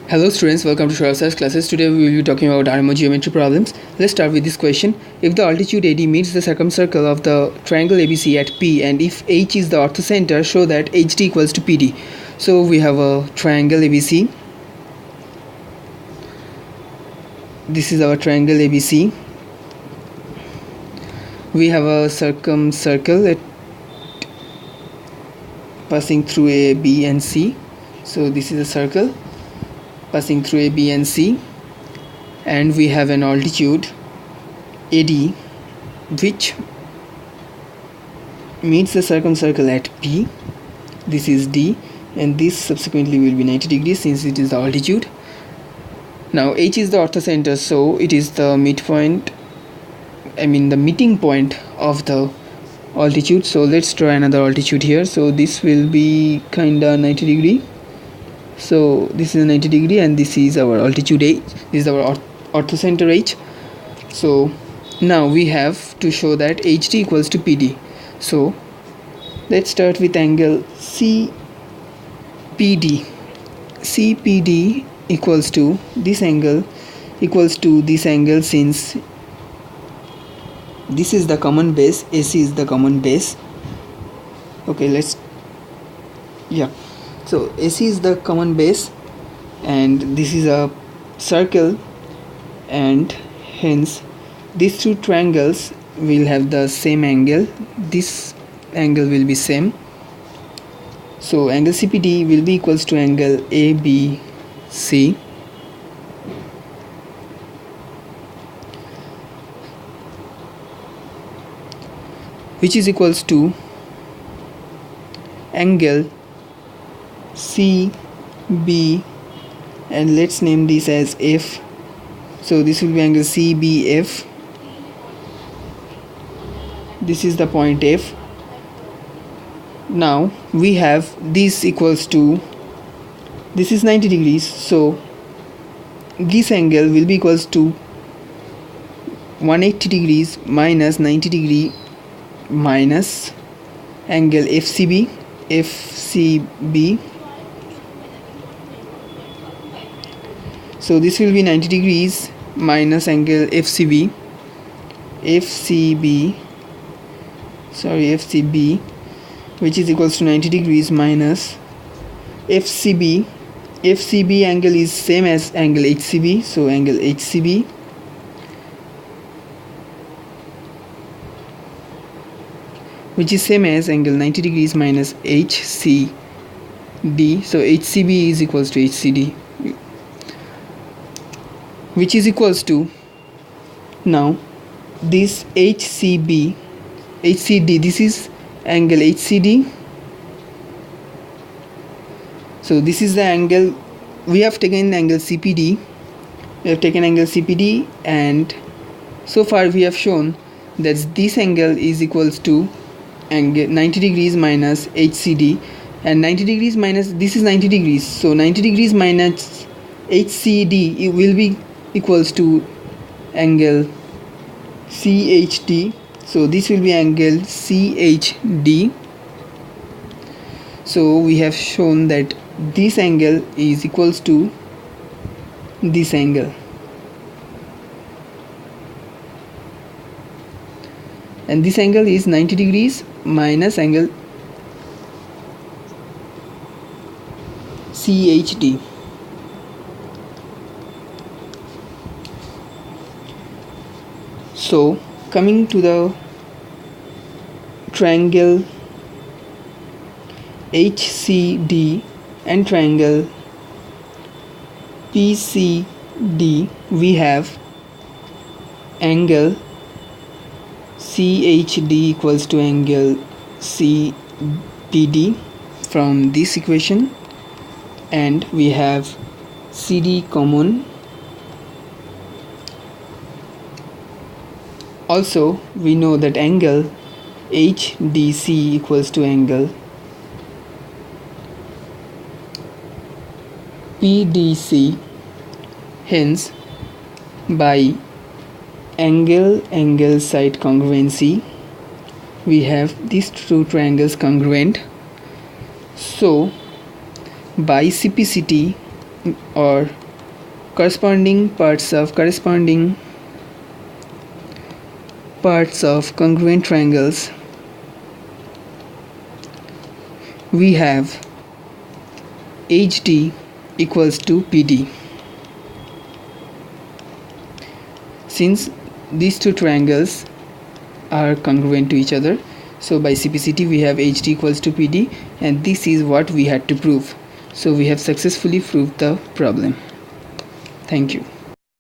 Hello students, welcome to Shravasar's classes. Today we will be talking about INMO geometry problems. Let's start with this question. If the altitude AD meets the circumcircle of the triangle ABC at P and if H is the orthocenter, show that HD equals to PD. So we have a triangle ABC. This is our triangle ABC. We have a circumcircle passing through A, B and C. So this is a circle passing through A, B and C, and we have an altitude AD which meets the circumcircle at P. This is D, and this subsequently will be 90 degrees since it is the altitude. Now H is the orthocenter, so it is the midpoint, the meeting point of the altitude. So let's draw another altitude here. So this will be kinda 90 degree. So this is 90 degree and this is our altitude H. This is our orthocenter H. So now we have to show that HD equals to PD. So let's start with angle CPD. CPD equals to this angle since this is the common base, AC is the common base. Okay, so AC is the common base and this is a circle, and hence these two triangles will have the same angle. This angle will be same. So angle CPD will be equals to angle ABC, which is equals to angle CB, and let's name this as F. So this will be angle CBF. This is the point F. Now we have this equals to, this is 90 degrees, so this angle will be equals to 180 degrees minus 90 degree minus angle FCB. So this will be 90 degrees minus angle FCB, which is equals to 90 degrees minus FCB. FCB angle is same as angle HCB, so angle HCB which is same as angle 90 degrees minus HCD. So HCB is equals to HCD, which is equals to, now this HCD, this is angle HCD. So this is the angle, we have taken angle CPD, and so far we have shown that this angle is equals to angle 90 degrees minus HCD, and 90 degrees minus, this is 90 degrees, so 90 degrees minus HCD, it will be equals to angle CHD. So this will be angle CHD. So we have shown that this angle is equals to this angle, and this angle is 90 degrees minus angle CHD. So coming to the triangle HCD and triangle PCD, we have angle CHD equals to angle CPD from this equation, and we have CD common. Also we know that angle HDC equals to angle PDC, hence by angle side congruency we have these two triangles congruent. So by CPCT or corresponding parts of congruent triangles, we have HD equals to PD. Since these two triangles are congruent to each other, so by CPCT we have HD equals to PD, and this is what we had to prove. So we have successfully proved the problem. Thank you.